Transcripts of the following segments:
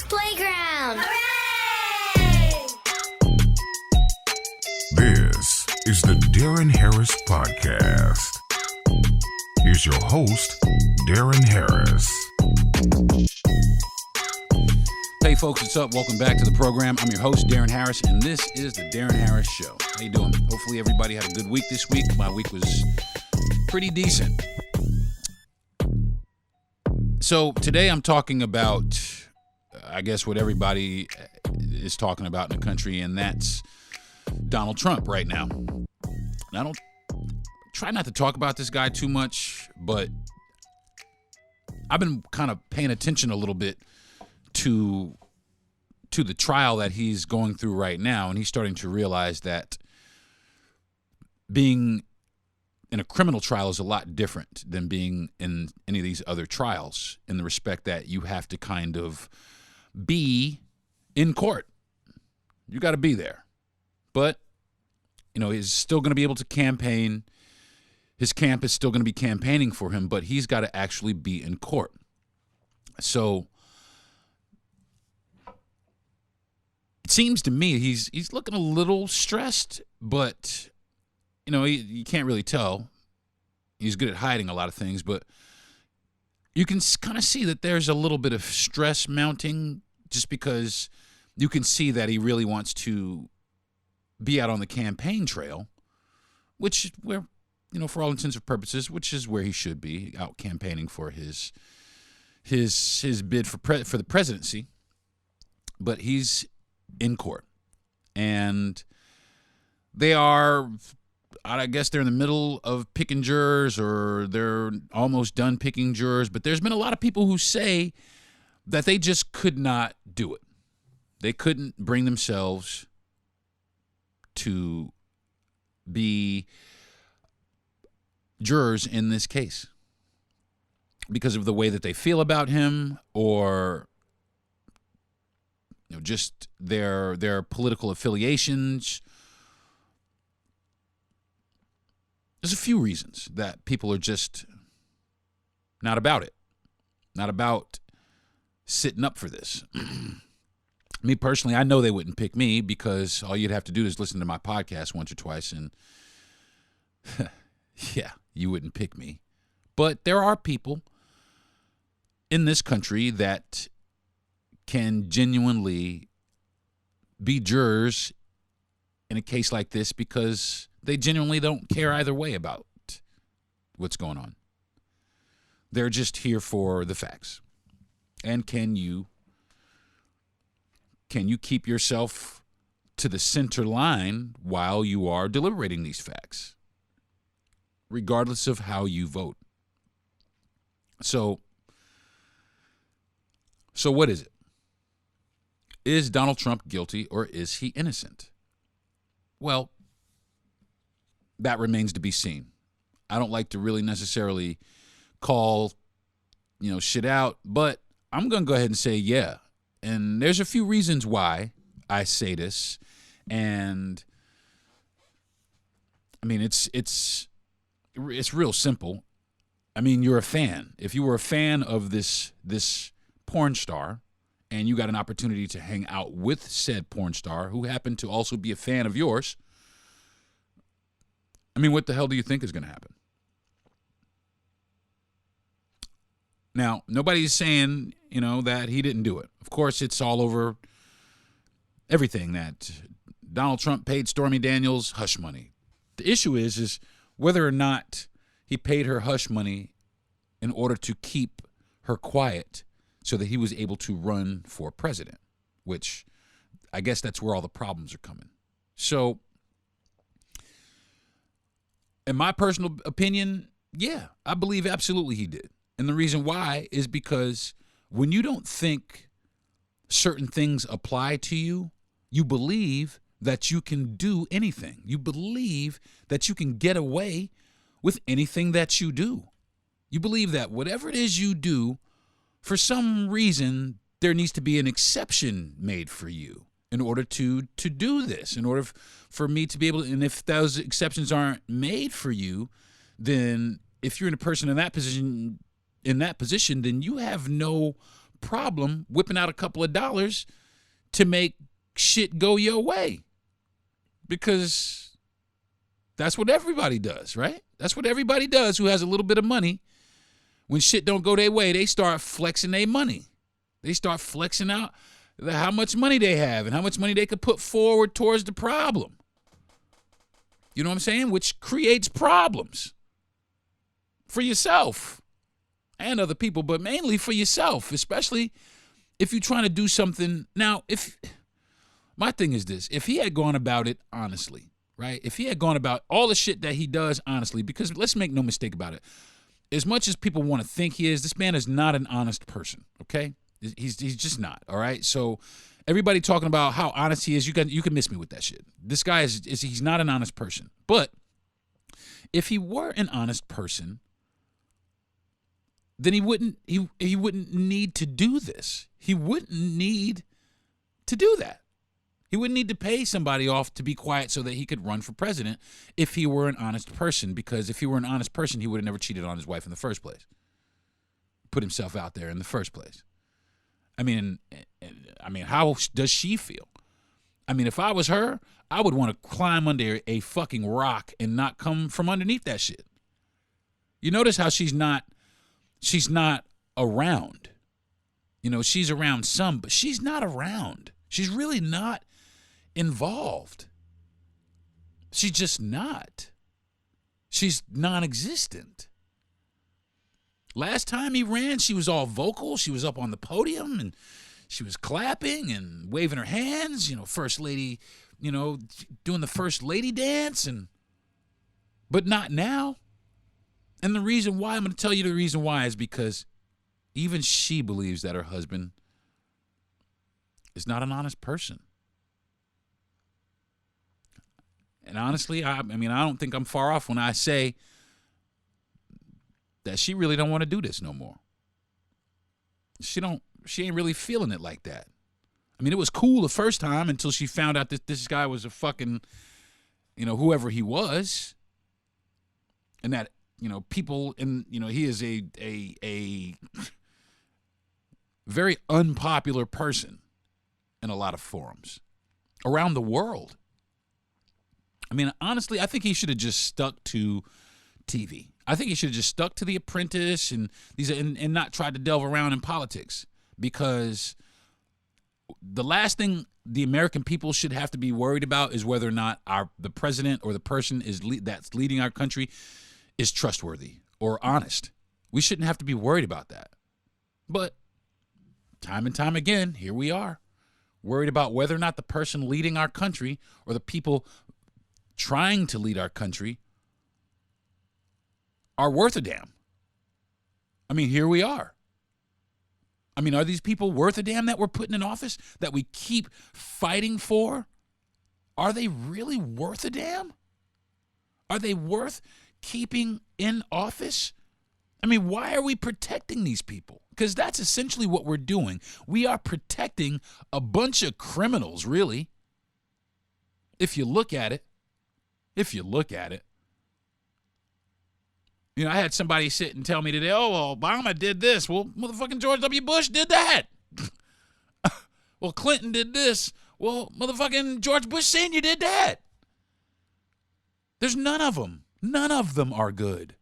Playground! Hooray! This is the Deron Harris Podcast. Here's your host, Deron Harris. Hey folks, what's up? Welcome back to the program. I'm your host, Deron Harris, and this is the Deron Harris Show. How you doing? Hopefully everybody had a good week this week. My week was pretty decent. So today I'm talking about, I guess, what everybody is talking about in the country, and that's Donald Trump right now. And I don't try not to talk about this guy too much, but I've been kind of paying attention a little bit to the trial that he's going through right now, and he's starting to realize that being in a criminal trial is a lot different than being in any of these other trials, in the respect that you have to kind of be in court. You got to be there. But, you know, he's still going to be able to campaign. His camp is still going to be campaigning for him, but he's got to actually be in court. So it seems to me he's looking a little stressed, but you know, you can't really tell. He's good at hiding a lot of things, but you can kind of see that there's a little bit of stress mounting, just because you can see that he really wants to be out on the campaign trail, which where, you know, for all intents and purposes, which is where he should be, out campaigning for his bid for the presidency. But he's in court, and they are, I guess they're in the middle of picking jurors, or they're almost done picking jurors. But there's been a lot of people who say that they just could not do it. They couldn't bring themselves to be jurors in this case because of the way that they feel about him, or you know, just their political affiliations. There's a few reasons that people are just not about it, not about sitting up for this. Me personally, I know they wouldn't pick me, because all you'd have to do is listen to my podcast once or twice, and yeah, you wouldn't pick me. But there are people in this country that can genuinely be jurors in a case like this, because they genuinely don't care either way about what's going on. They're just here for the facts. And can you keep yourself to the center line while you are deliberating these facts, regardless of how you vote? So what is it? Is Donald Trump guilty, or is he innocent? Well, that remains to be seen. I don't like to really necessarily call, you know, shit out, but I'm going to go ahead and say yeah. And there's a few reasons why I say this. And I mean, it's real simple. I mean, you're a fan. If you were a fan of this porn star, and you got an opportunity to hang out with said porn star, who happened to also be a fan of yours, I mean, what the hell do you think is going to happen? Now, nobody's saying, you know, that he didn't do it. Of course, it's all over everything that Donald Trump paid Stormy Daniels hush money. The issue is whether or not he paid her hush money in order to keep her quiet so that he was able to run for president, which I guess that's where all the problems are coming. So, in my personal opinion, yeah, I believe absolutely he did. And the reason why is because when you don't think certain things apply to you, you believe that you can do anything. You believe that you can get away with anything that you do. You believe that whatever it is you do, for some reason, there needs to be an exception made for you in order to do this, in order for me to be able to, and if those exceptions aren't made for you, then if you're in a person in that position, then you have no problem whipping out a couple of dollars to make shit go your way. Because that's what everybody does, right? That's what everybody does who has a little bit of money. When shit don't go their way, they start flexing their money. They start flexing out how much money they have and how much money they could put forward towards the problem. You know what I'm saying? Which creates problems for yourself and other people, but mainly for yourself, especially if you're trying to do something. Now, my thing is this, if he had gone about it honestly, right? If he had gone about all the shit that he does honestly, because let's make no mistake about it. As much as people want to think he is, this man is not an honest person, okay? He's just not, all right? So everybody talking about how honest he is, you can miss me with that shit. This guy he's not an honest person. But if he were an honest person, then he wouldn't need to do this. He wouldn't need to do that. He wouldn't need to pay somebody off to be quiet so that he could run for president if he were an honest person, because if he were an honest person, he would have never cheated on his wife in the first place. Put himself out there in the first place. I mean, how does she feel? I mean, if I was her, I would want to climb under a fucking rock and not come from underneath that shit. You notice how she's not around. You know, she's around some, but she's not around. She's really not involved. She's just not. She's non-existent. Last time he ran, she was all vocal. She was up on the podium and she was clapping and waving her hands, first lady, doing the first lady dance, but not now. And the reason why, I'm going to tell you the reason why, is because even she believes that her husband is not an honest person. And honestly, I don't think I'm far off when I say that she really don't want to do this no more. She ain't really feeling it like that. I mean, it was cool the first time until she found out that this guy was a fucking, whoever he was. And that, people, and, he is a very unpopular person in a lot of forums around the world. I mean, honestly, I think he should have just stuck to TV. I think he should have just stuck to The Apprentice and not tried to delve around in politics, because the last thing the American people should have to be worried about is whether or not the president or the person that's leading our country is trustworthy or honest. We shouldn't have to be worried about that. But time and time again, here we are, worried about whether or not the person leading our country or the people trying to lead our country are worth a damn. I mean, here we are. I mean, are these people worth a damn that we're putting in office, that we keep fighting for? Are they really worth a damn? Are they worth keeping in office? I mean, why are we protecting these people? Because that's essentially what we're doing. We are protecting a bunch of criminals, really. If you look at it. I had somebody sit and tell me today, oh, well, Obama did this. Well, motherfucking George W. Bush did that. Well, Clinton did this. Well, motherfucking George Bush Sr. did that. There's none of them. None of them are good.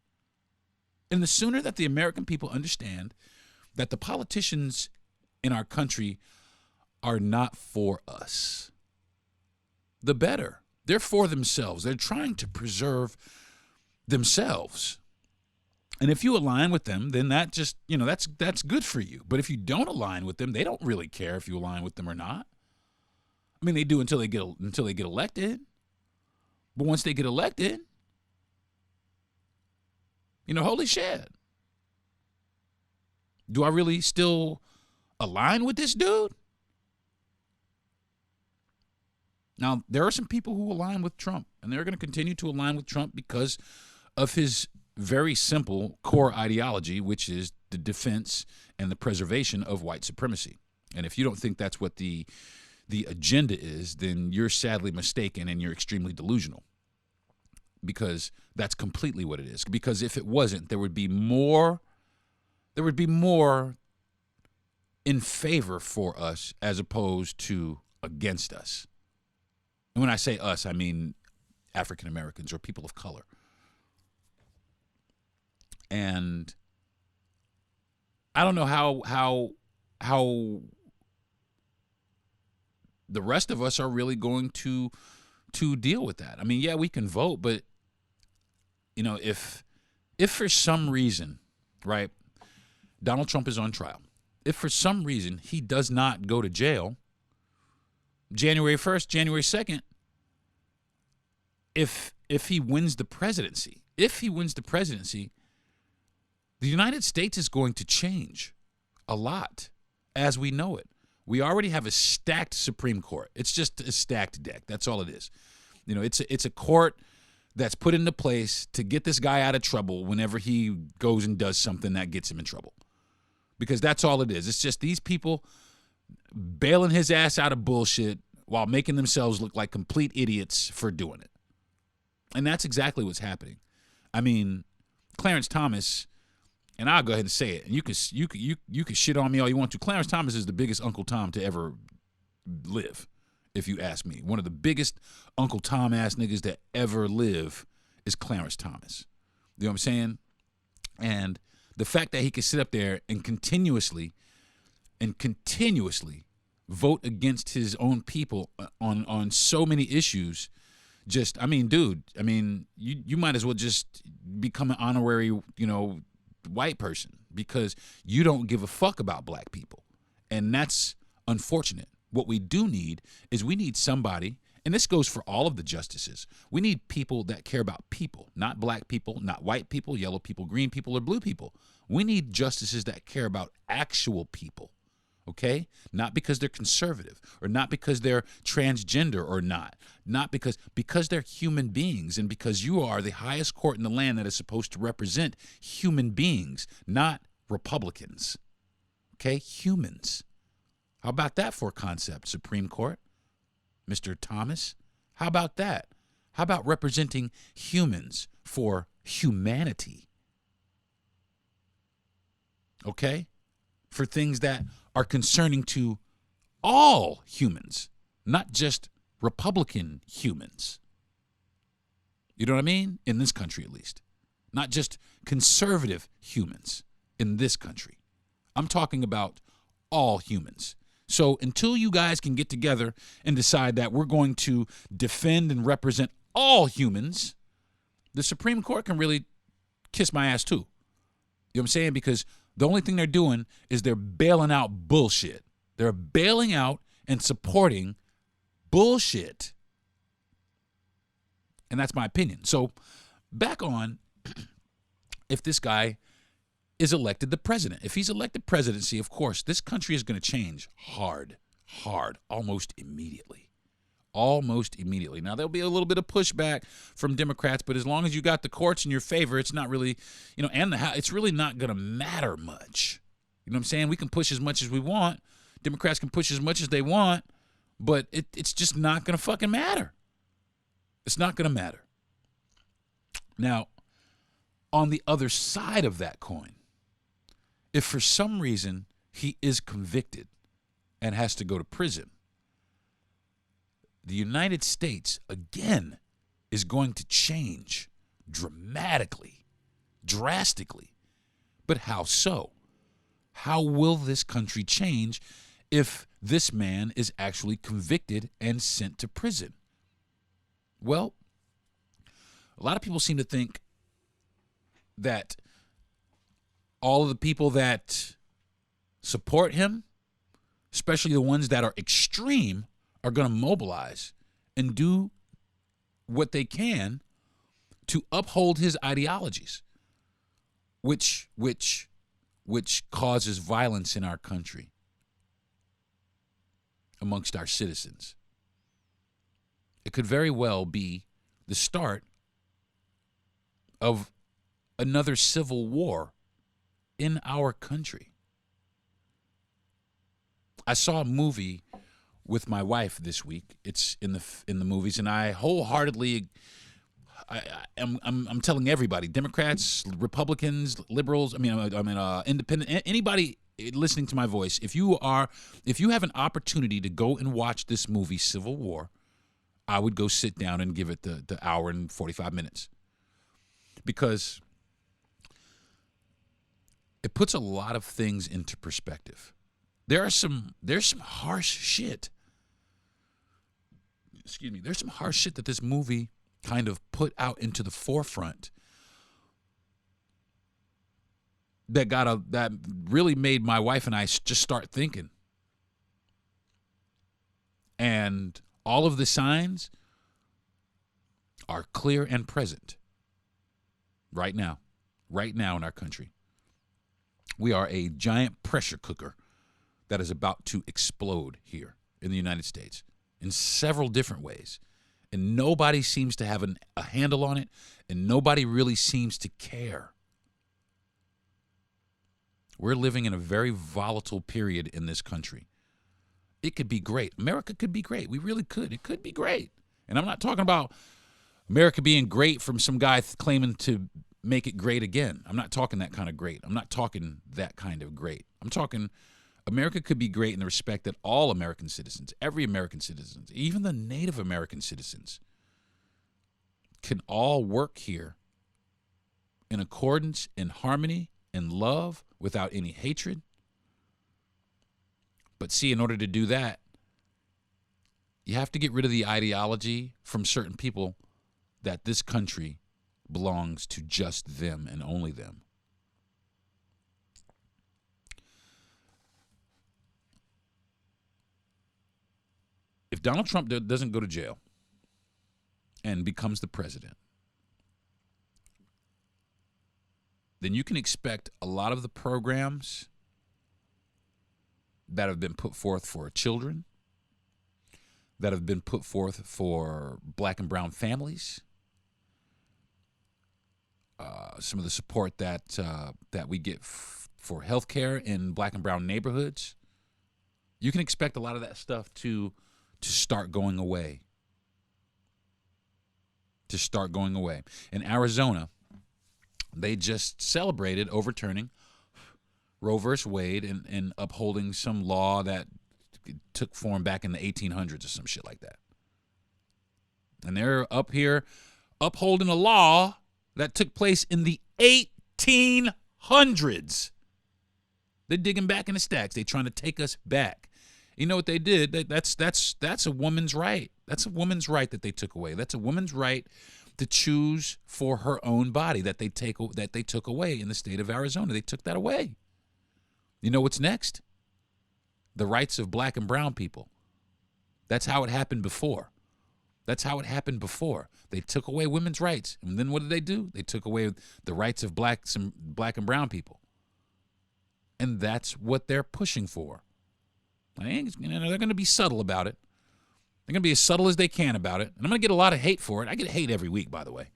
And the sooner that the American people understand that the politicians in our country are not for us, the better. They're for themselves. They're trying to preserve themselves. And if you align with them, then that just, that's good for you. But if you don't align with them, they don't really care if you align with them or not. I mean, they do until they get elected. But once they get elected, holy shit. Do I really still align with this dude? Now, there are some people who align with Trump, and they're going to continue to align with Trump because of his very simple core ideology, which is the defense and the preservation of white supremacy. And if you don't think that's what the agenda is, then you're sadly mistaken and you're extremely delusional, because that's completely what it is. Because if it wasn't, there would be more in favor for us as opposed to against us. And when I say us, I mean African Americans or people of color. And I don't know how the rest of us are really going to deal with that. I mean, yeah, we can vote, but if for some reason, right, Donald Trump is on trial, if for some reason he does not go to jail January 1st, January 2nd, if he wins the presidency, the United States is going to change a lot as we know it. We already have a stacked Supreme Court. It's just a stacked deck. That's all it is. It's a court that's put into place to get this guy out of trouble whenever he goes and does something that gets him in trouble. Because that's all it is. It's just these people bailing his ass out of bullshit while making themselves look like complete idiots for doing it. And that's exactly what's happening. I mean, Clarence Thomas, and I'll go ahead and say it, and you can shit on me all you want to. Clarence Thomas is the biggest Uncle Tom to ever live, if you ask me. One of the biggest Uncle Tom ass niggas that ever live is Clarence Thomas. You know what I'm saying? And the fact that he can sit up there and continuously vote against his own people on so many issues, just, I mean, dude, I mean, you might as well just become an honorary, white person because you don't give a fuck about black people. And that's unfortunate. What we do need is we need somebody, and this goes for all of the justices. We need people that care about people, not black people, not white people, yellow people, green people, or blue people. We need justices that care about actual people, okay? Not because they're conservative or not because they're transgender or not because they're human beings and because you are the highest court in the land that is supposed to represent human beings, not Republicans, okay? Humans. How about that for a concept, Supreme Court? Mr. Thomas, how about that? How about representing humans for humanity? Okay? For things that are concerning to all humans, not just Republican humans. You know what I mean? In this country, at least. Not just conservative humans in this country. I'm talking about all humans. So until you guys can get together and decide that we're going to defend and represent all humans, the Supreme Court can really kiss my ass too. You know what I'm saying? Because the only thing they're doing is they're bailing out bullshit. They're bailing out and supporting bullshit. And that's my opinion. So back on if this guy is elected the president. If he's elected presidency, of course, this country is going to change hard, almost immediately. Almost immediately. Now, there'll be a little bit of pushback from Democrats, but as long as you got the courts in your favor, it's not really, and it's really not going to matter much. You know what I'm saying? We can push as much as we want. Democrats can push as much as they want, but it's just not going to fucking matter. It's not going to matter. Now, on the other side of that coin, if for some reason he is convicted and has to go to prison, the United States, again, is going to change drastically. But how so? How will this country change if this man is actually convicted and sent to prison? Well, a lot of people seem to think that all of the people that support him, especially the ones that are extreme, are going to mobilize and do what they can to uphold his ideologies, which causes violence in our country amongst our citizens. It could very well be the start of another civil war in our country. I saw a movie with my wife this week. It's in the movies, and I wholeheartedly I'm telling everybody, Democrats, Republicans, liberals, independent, anybody listening to my voice, if you have an opportunity to go and watch this movie, Civil War, I would go sit down and give it the hour and 45 minutes. Because it puts a lot of things into perspective. There's some harsh shit. Excuse me. There's some harsh shit that this movie kind of put out into the forefront that really made my wife and I just start thinking. And all of the signs are clear and present right now in our country. We are a giant pressure cooker that is about to explode here in the United States in several different ways. And nobody seems to have a handle on it, and nobody really seems to care. We're living in a very volatile period in this country. It could be great. America could be great. We really could. It could be great. And I'm not talking about America being great from some guy claiming to make it great again. I'm not talking that kind of great. I'm not talking that kind of great. I'm talking America could be great in the respect that all American citizens, every American citizen, even the Native American citizens, can all work here in accordance, in harmony, in love, without any hatred. But see, in order to do that, you have to get rid of the ideology from certain people that this country belongs to just them and only them. If Donald Trump doesn't go to jail and becomes the president, then you can expect a lot of the programs that have been put forth for children, that have been put forth for black and brown families, some of the support that we get for healthcare in black and brown neighborhoods, you can expect a lot of that stuff to start going away. To start going away. In Arizona, they just celebrated overturning Roe versus Wade and upholding some law that took form back in the 1800s or some shit like that. And they're up here upholding a law that took place in the 1800s. They're digging back in the stacks. They're trying to take us back. You know what they did? That's a woman's right. That's a woman's right that they took away. That's a woman's right to choose for her own body that they took away in the state of Arizona. They took that away. You know what's next? The rights of black and brown people. That's how it happened before. They took away women's rights. And then what did they do? They took away the rights of black and brown people. And that's what they're pushing for. They're going to be subtle about it. They're going to be as subtle as they can about it. And I'm going to get a lot of hate for it. I get hate every week, by the way.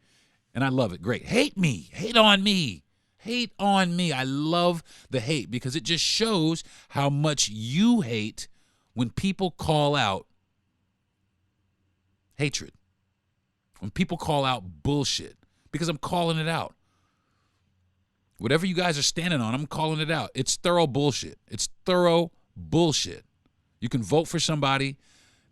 And I love it. Great. Hate me. Hate on me. Hate on me. I love the hate because it just shows how much you hate when people call out hatred. When people call out bullshit. Because I'm calling it out. Whatever you guys are standing on, I'm calling it out. It's thorough bullshit. It's thorough bullshit. You can vote for somebody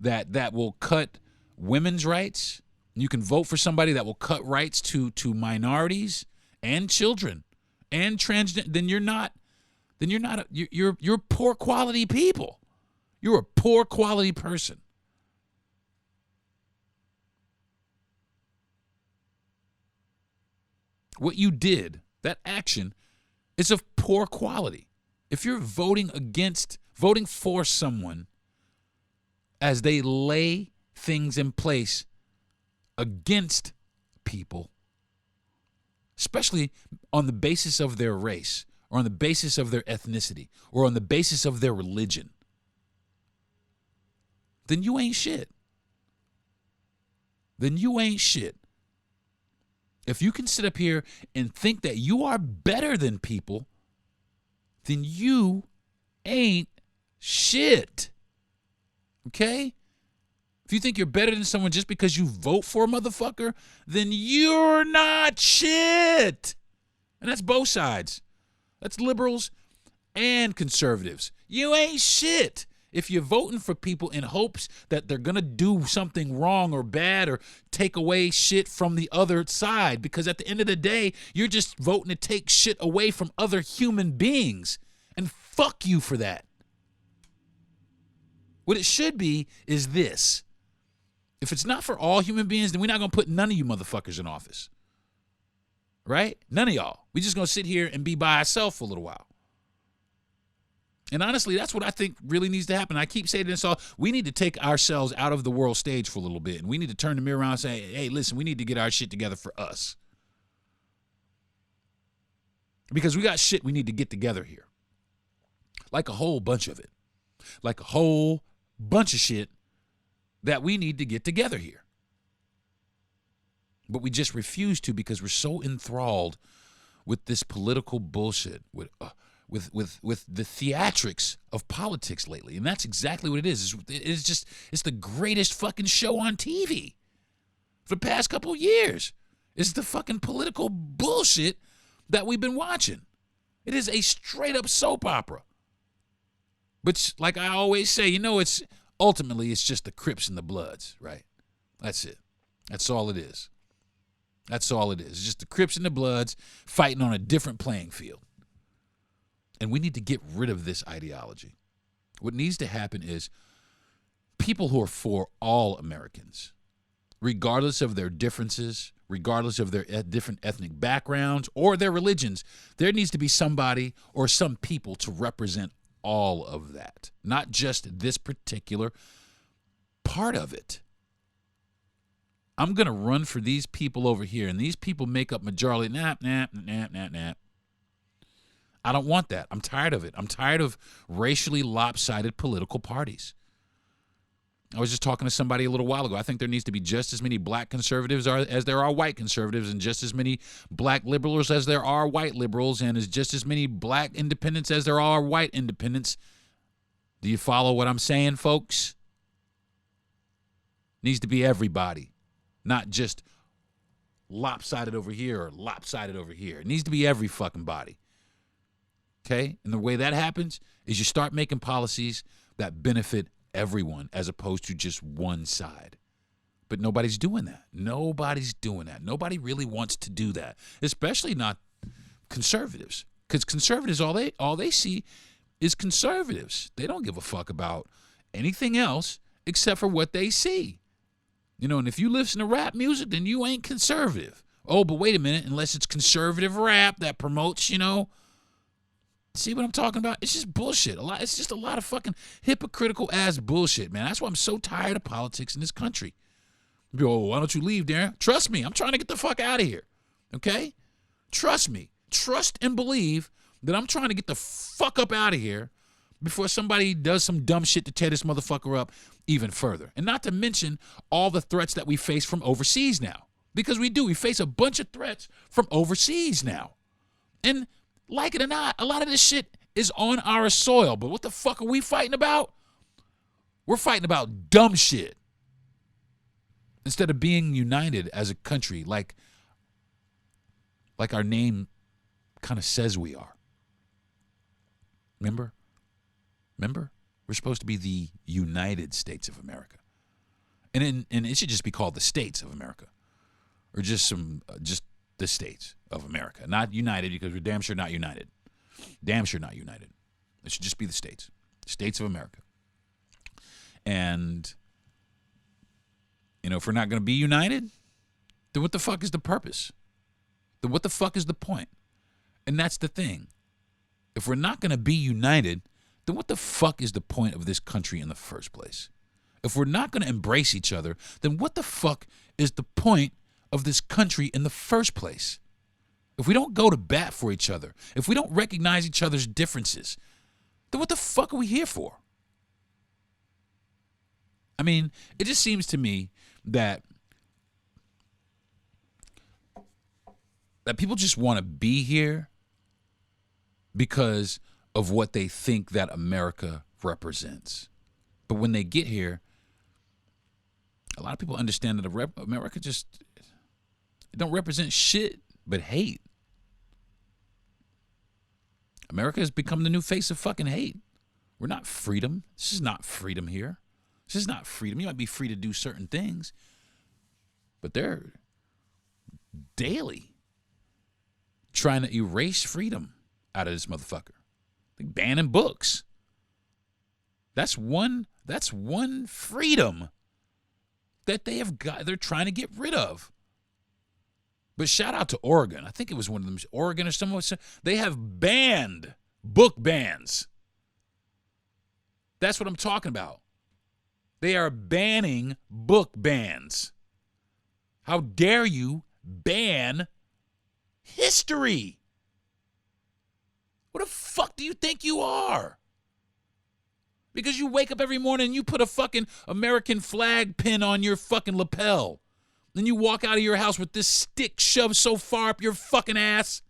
that will cut women's rights. You can vote for somebody that will cut rights to minorities and children and transgender. You're poor quality people. You're a poor quality person. What you did, that action, is of poor quality. If you're voting for someone as they lay things in place against people, especially on the basis of their race or on the basis of their ethnicity or on the basis of their religion, then you ain't shit. If you can sit up here and think that you are better than people, then you ain't shit. Okay? If you think you're better than someone just because you vote for a motherfucker, then you're not shit. And that's both sides. That's liberals and conservatives. You ain't shit if you're voting for people in hopes that they're going to do something wrong or bad or take away shit from the other side. Because at the end of the day, you're just voting to take shit away from other human beings. And fuck you for that. What it should be is this. If it's not for all human beings, then we're not going to put none of you motherfuckers in office. Right? None of y'all. We just going to sit here and be by ourselves for a little while. And honestly, that's what I think really needs to happen. I keep saying this all. We need to take ourselves out of the world stage for a little bit. And we need to turn the mirror around and say, hey, listen, we need to get our shit together for us. Because we got shit we need to get together here. Like a whole bunch of it. Like a whole bunch of shit that we need to get together here. But we just refuse to because we're so enthralled with this political bullshit, with the theatrics of politics lately. And that's exactly what it is. It's the greatest fucking show on TV for the past couple of years. It's the fucking political bullshit that we've been watching. It is a straight up soap opera. But like I always say, it's ultimately it's just the Crips and the Bloods, right? That's it. That's all it is. That's all it is. It's just the Crips and the Bloods fighting on a different playing field. And we need to get rid of this ideology. What needs to happen is people who are for all Americans, regardless of their differences, regardless of their different ethnic backgrounds or their religions, there needs to be somebody or some people to represent all of that, not just this particular part of it. I'm going to run for these people over here, and these people make up majority. Nah. I don't want that. I'm tired of it. I'm tired of racially lopsided political parties. I was just talking to somebody a little while ago. I think there needs to be just as many black conservatives as there are white conservatives, and just as many black liberals as there are white liberals, and just as many black independents as there are white independents. Do you follow what I'm saying, folks? Needs to be everybody, not just lopsided over here or lopsided over here. It needs to be every fucking body. Okay? And the way that happens is you start making policies that benefit everyone as opposed to just one side. But nobody's doing that. Nobody's doing that. Nobody really wants to do that, especially not conservatives. Because conservatives, all they see is conservatives. They don't give a fuck about anything else except for what they see. And if you listen to rap music, then you ain't conservative. Oh, but wait a minute, unless it's conservative rap that promotes, See what I'm talking about? It's just bullshit. It's just a lot of fucking hypocritical ass bullshit, man. That's why I'm so tired of politics in this country. Why don't you leave, Darren? Trust me, I'm trying to get the fuck out of here. Okay? Trust me. Trust and believe that I'm trying to get the fuck up out of here before somebody does some dumb shit to tear this motherfucker up even further. And not to mention all the threats that we face from overseas now. Because we do. We face a bunch of threats from overseas now. And like it or not, a lot of this shit is on our soil. But what the fuck are we fighting about? We're fighting about dumb shit. Instead of being united as a country like our name kind of says we are. Remember? We're supposed to be the United States of America. And it should just be called the States of America. Or just the States of America. Not united, because we're damn sure not united. Damn sure not united. It should just be the States. States of America. And, if we're not going to be united, then what the fuck is the purpose? Then what the fuck is the point? And that's the thing. If we're not going to be united, then what the fuck is the point of this country in the first place? If we're not going to embrace each other, then what the fuck is the point of this country in the first place? If we don't go to bat for each other, if we don't recognize each other's differences, then what the fuck are we here for? I mean, it just seems to me that people just want to be here because of what they think that America represents. But when they get here, a lot of people understand that America just it don't represent shit but hate. America has become the new face of fucking hate. We're not freedom. This is not freedom here. This is not freedom. You might be free to do certain things, but they're daily trying to erase freedom out of this motherfucker. They're banning books. That's one freedom that they're trying to get rid of. But shout out to Oregon. I think it was one of them, Oregon or someone. They have banned book bans. That's what I'm talking about. They are banning book bans. How dare you ban history? What the fuck do you think you are? Because you wake up every morning and you put a fucking American flag pin on your fucking lapel. Then you walk out of your house with this stick shoved so far up your fucking ass.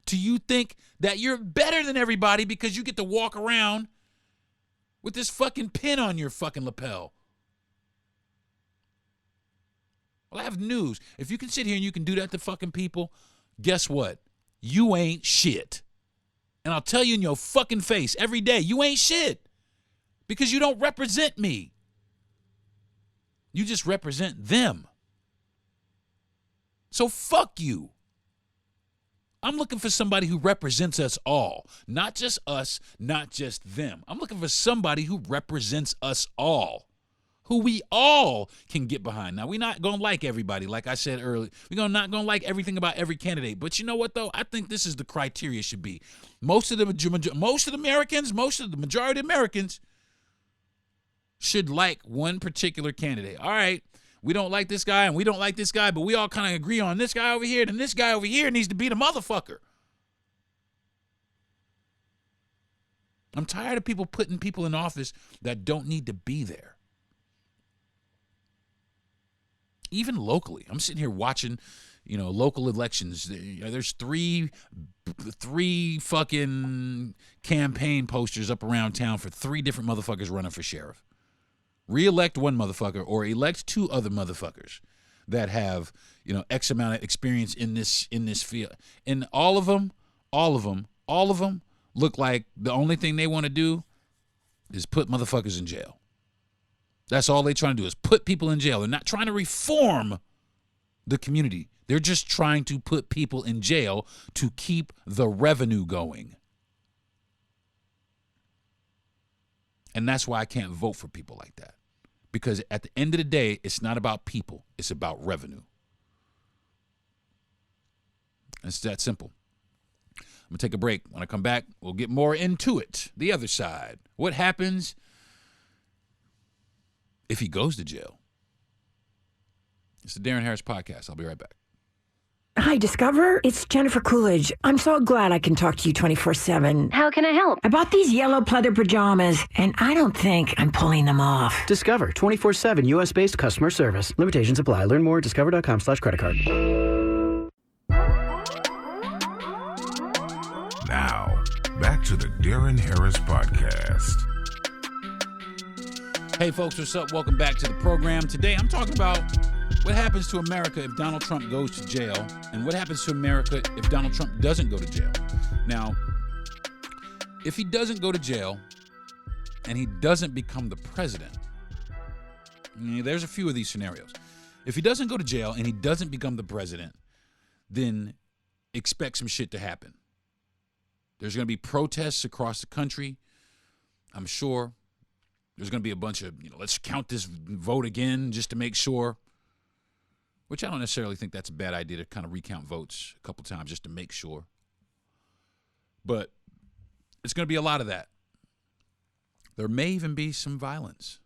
Do you think that you're better than everybody because you get to walk around with this fucking pin on your fucking lapel? Well, I have news. If you can sit here and you can do that to fucking people, guess what? You ain't shit. And I'll tell you in your fucking face every day, you ain't shit. Because you don't represent me. You just represent them. So fuck you. I'm looking for somebody who represents us all. Not just us, not just them. I'm looking for somebody who represents us all. Who we all can get behind. Now, we're not going to like everybody, like I said earlier. We're not going to like everything about every candidate. But you know what, though? I think this is the criteria should be. Most of the majority of Americans should like one particular candidate. All right, we don't like this guy and we don't like this guy, but we all kind of agree on this guy over here, and this guy over here needs to be the motherfucker. I'm tired of people putting people in office that don't need to be there. Even locally, I'm sitting here watching, local elections. There's three fucking campaign posters up around town for 3 different motherfuckers running for sheriff. Re-elect one motherfucker or elect 2 other motherfuckers that have, X amount of experience in this field. And all of them look like the only thing they want to do is put motherfuckers in jail. That's all they're trying to do is put people in jail. They're not trying to reform the community. They're just trying to put people in jail to keep the revenue going. And that's why I can't vote for people like that. Because at the end of the day, it's not about people. It's about revenue. It's that simple. I'm going to take a break. When I come back, we'll get more into it. The other side. What happens if he goes to jail? It's the Deron Harris Podcast. I'll be right back. Hi, Discover. It's Jennifer Coolidge. I'm so glad I can talk to you 24/7. How can I help? I bought these yellow pleather pajamas, and I don't think I'm pulling them off. Discover 24/7 U.S.-based customer service. Limitations apply. Learn more at discover.com/creditcard. Now, back to the Deron Harris Podcast. Hey, folks, what's up? Welcome back to the program. Today, I'm talking about what happens to America if Donald Trump goes to jail, and what happens to America if Donald Trump doesn't go to jail. Now, if he doesn't go to jail and he doesn't become the president, there's a few of these scenarios. If he doesn't go to jail and he doesn't become the president, then expect some shit to happen. There's going to be protests across the country, I'm sure. There's going to be a bunch of, let's count this vote again just to make sure. Which I don't necessarily think that's a bad idea to kind of recount votes a couple times just to make sure. But it's going to be a lot of that. There may even be some violence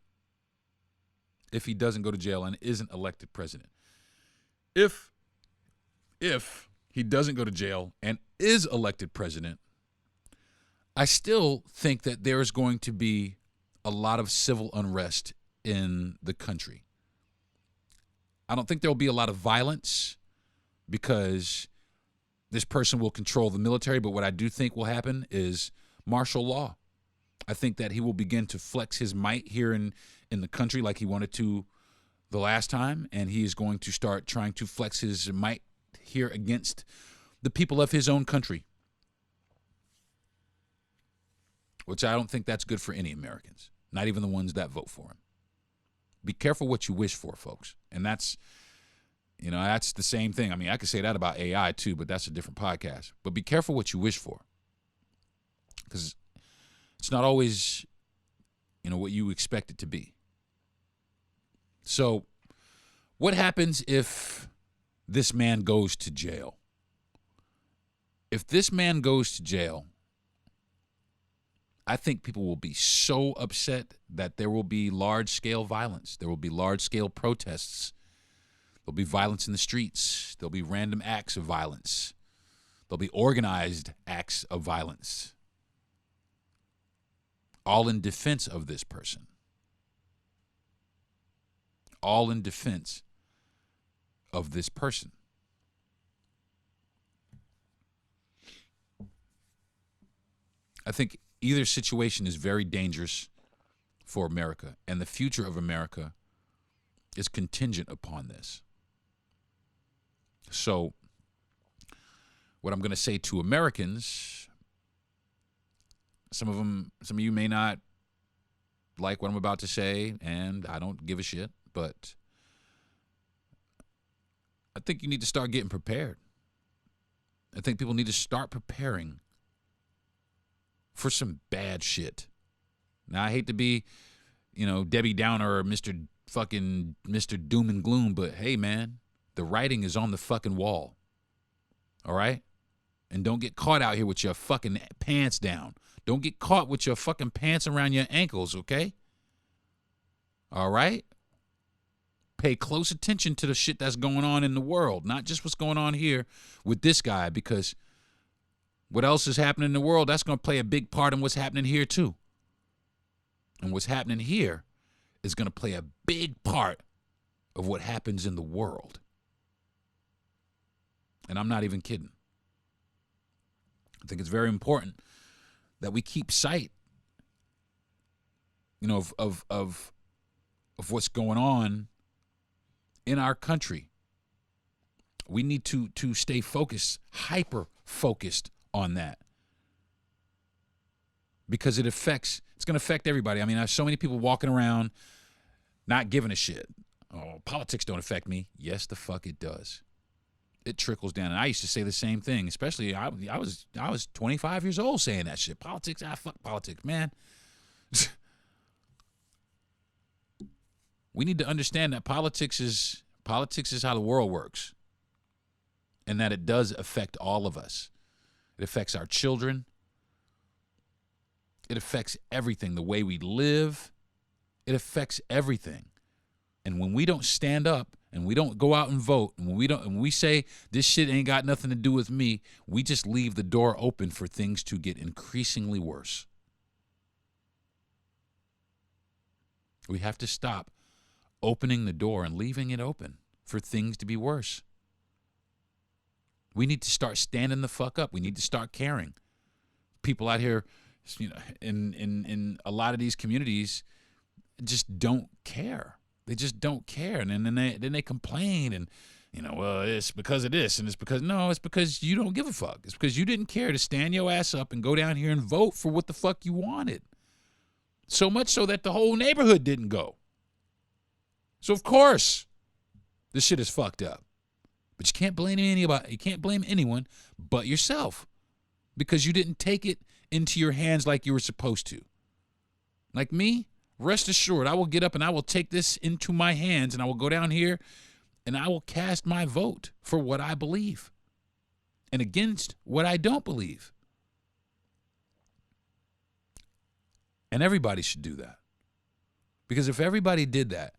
if he doesn't go to jail and isn't elected president. If he doesn't go to jail and is elected president, I still think that there is going to be a lot of civil unrest in the country. I don't think there will be a lot of violence because this person will control the military, but what I do think will happen is martial law. I think that he will begin to flex his might here in the country like he wanted to the last time, and he is going to start trying to flex his might here against the people of his own country, which I don't think that's good for any Americans, not even the ones that vote for him. Be careful what you wish for, folks. And that's, that's the same thing. I mean, I could say that about AI too, but that's a different podcast. But be careful what you wish for, because it's not always, what you expect it to be. So what happens if this man goes to jail? If this man goes to jail, I think people will be so upset that there will be large-scale violence. There will be large-scale protests. There'll be violence in the streets. There'll be random acts of violence. There'll be organized acts of violence, all in defense of this person. All in defense of this person. I think either situation is very dangerous for America, and the future of America is contingent upon this. So, what I'm going to say to Americans, some of you may not like what I'm about to say, and I don't give a shit, but I think you need to start getting prepared. I think people need to start preparing for some bad shit. Now, I hate to be, Debbie Downer or Mr. Doom and Gloom, but hey, man, the writing is on the fucking wall. All right? And don't get caught out here with your fucking pants down. Don't get caught with your fucking pants around your ankles, okay? All right? Pay close attention to the shit that's going on in the world, not just what's going on here with this guy, because what else is happening in the world, that's going to play a big part in what's happening here too. And what's happening here is going to play a big part of what happens in the world. And I'm not even kidding. I think it's very important that we keep sight, of what's going on in our country. We need to stay focused, hyper focused on that, because it's going to affect everybody. I mean, I have so many people walking around not giving a shit. Oh, politics don't affect me. Yes, the fuck it does. It trickles down. And I used to say the same thing, especially I was 25 years old saying that shit. Politics, fuck politics, man. We need to understand that politics is how the world works, and that it does affect all of us. It affects our children. It affects everything, the way we live. It affects everything. And when we don't stand up and we don't go out and vote, and when we say this shit ain't got nothing to do with me, we just leave the door open for things to get increasingly worse. We have to stop opening the door and leaving it open for things to be worse. We need to start standing the fuck up. We need to start caring. People out here, in a lot of these communities, just don't care. They just don't care, and then they complain, and well, it's because of this, and it's because you don't give a fuck. It's because you didn't care to stand your ass up and go down here and vote for what the fuck you wanted. So much so that the whole neighborhood didn't go. So of course, this shit is fucked up. But you can't blame anybody. You can't blame anyone but yourself, because you didn't take it into your hands like you were supposed to. Like me, rest assured, I will get up and I will take this into my hands, and I will go down here and I will cast my vote for what I believe and against what I don't believe. And everybody should do that. Because if everybody did that,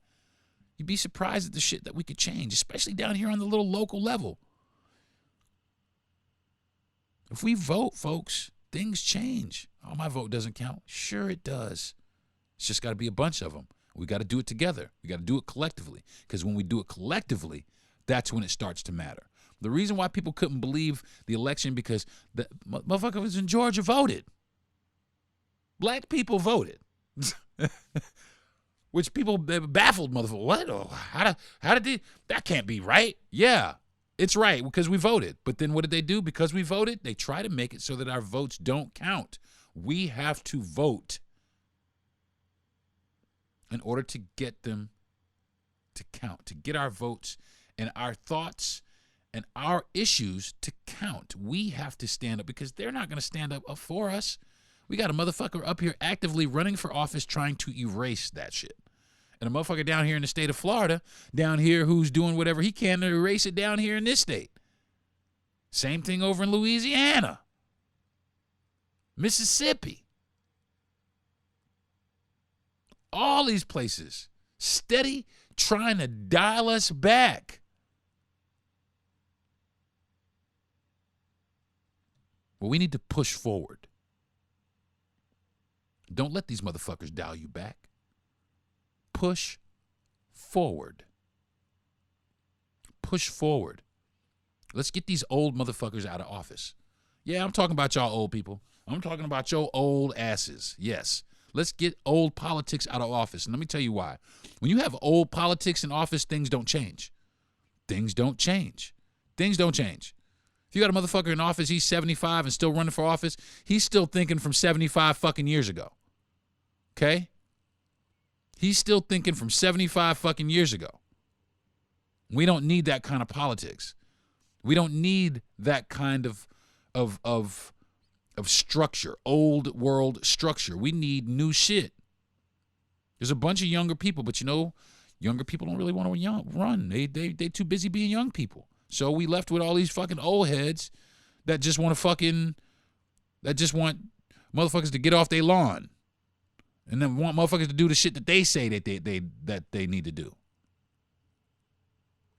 you'd be surprised at the shit that we could change, especially down here on the little local level. If we vote, folks, things change. Oh, my vote doesn't count. Sure it does. It's just got to be a bunch of them. We got to do it together. We got to do it collectively. Because when we do it collectively, that's when it starts to matter. The reason why people couldn't believe the election, because the motherfuckers in Georgia voted. Black people voted. which people baffled motherfucker. What? Oh, how did they? That can't be right. Yeah, it's right because we voted. But then what did they do? Because we voted, they try to make it so that our votes don't count. We have to vote in order to get them to count, to get our votes and our thoughts and our issues to count. We have to stand up because they're not going to stand up for us. We got a motherfucker up here actively running for office trying to erase that shit. And a motherfucker down here in the state of Florida, down here who's doing whatever he can to erase it down here in this state. Same thing over in Louisiana, Mississippi. All these places steady trying to dial us back. Well, we need to push forward. Don't let these motherfuckers dial you back. Push forward. Push forward. Let's get these old motherfuckers out of office. Yeah, I'm talking about y'all old people. I'm talking about your old asses. Yes. Let's get old politics out of office. And let me tell you why. When you have old politics in office, things don't change. Things don't change. Things don't change. If you got a motherfucker in office, he's 75 and still running for office, he's still thinking from 75 fucking years ago. Okay? He's still thinking from 75 fucking years ago. We don't need that kind of politics. We don't need that kind of structure, old world structure. We need new shit. There's a bunch of younger people, but you know, younger people don't really want to run. They too busy being young people. So we left with all these fucking old heads that just want motherfuckers to get off their lawn. And then want motherfuckers to do the shit that they say that they need to do.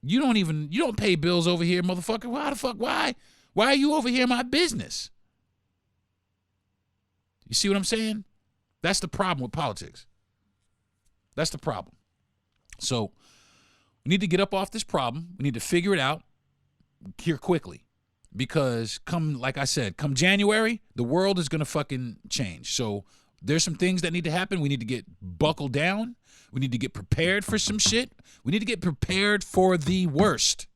You don't pay bills over here, motherfucker. Why the fuck? Why are you over here in my business? You see what I'm saying? That's the problem with politics. That's the problem. So we need to get up off this problem. We need to figure it out here quickly. Because like I said, come January, the world is going to fucking change. So there's some things that need to happen. We need to get buckled down. We need to get prepared for some shit. We need to get prepared for the worst.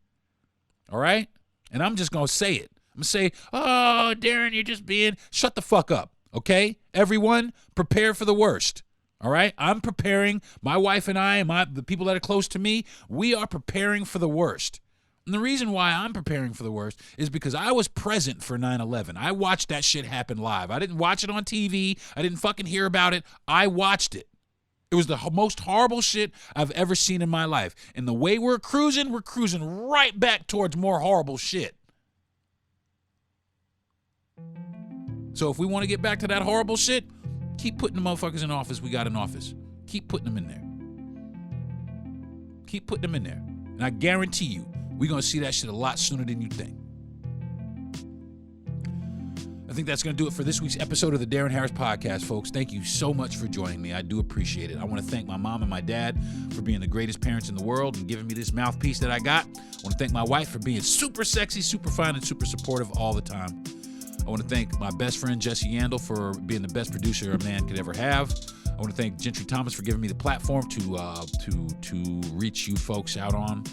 All right? And I'm just going to say it. I'm going to say, oh, Deron, you're just shut the fuck up. Okay? Everyone, prepare for the worst. All right? I'm preparing. My wife and I and the people that are close to me, we are preparing for the worst. And the reason why I'm preparing for the worst is because I was present for 9/11. I watched that shit happen live. I didn't watch it on TV. I didn't fucking hear about it. I watched it. It was the most horrible shit I've ever seen in my life. And the way we're cruising right back towards more horrible shit. So if we want to get back to that horrible shit, keep putting the motherfuckers in office we got in office. Keep putting them in there. Keep putting them in there. And I guarantee you, we're going to see that shit a lot sooner than you think. I think that's going to do it for this week's episode of the Deron Harris Podcast, folks. Thank you so much for joining me. I do appreciate it. I want to thank my mom and my dad for being the greatest parents in the world and giving me this mouthpiece that I got. I want to thank my wife for being super sexy, super fine, and super supportive all the time. I want to thank my best friend, Jesse Yandel, for being the best producer a man could ever have. I want to thank Gentry Thomas for giving me the platform to reach you folks out on.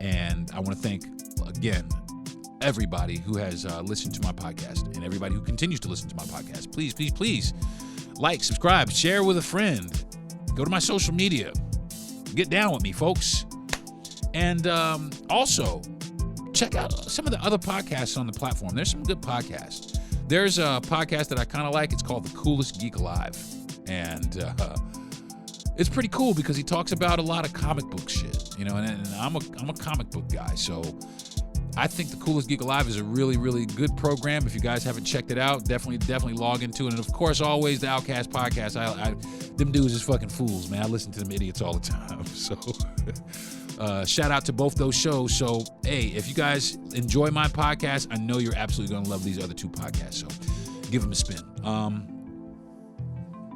And I want to thank, again, everybody who has listened to my podcast and everybody who continues to listen to my podcast. Please, please, please like, subscribe, share with a friend. Go to my social media. Get down with me, folks. And also, check out some of the other podcasts on the platform. There's some good podcasts. There's a podcast that I kind of like. It's called The Coolest Geek Alive. And it's pretty cool because he talks about a lot of comic book shit, you know, and I'm a comic book guy. So I think The Coolest Geek Alive is a really, really good program. If you guys haven't checked it out, definitely log into it. And of course, always the Outcast podcast. Them dudes is fucking fools, man. I listen to them idiots all the time. So shout out to both those shows. So, hey, if you guys enjoy my podcast, I know you're absolutely going to love these other two podcasts. So give them a spin.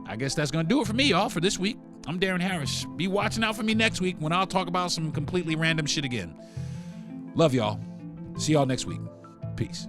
I guess that's going to do it for me, y'all, for this week. I'm Deron Harris. Be watching out for me next week when I'll talk about some completely random shit again. Love y'all. See y'all next week. Peace.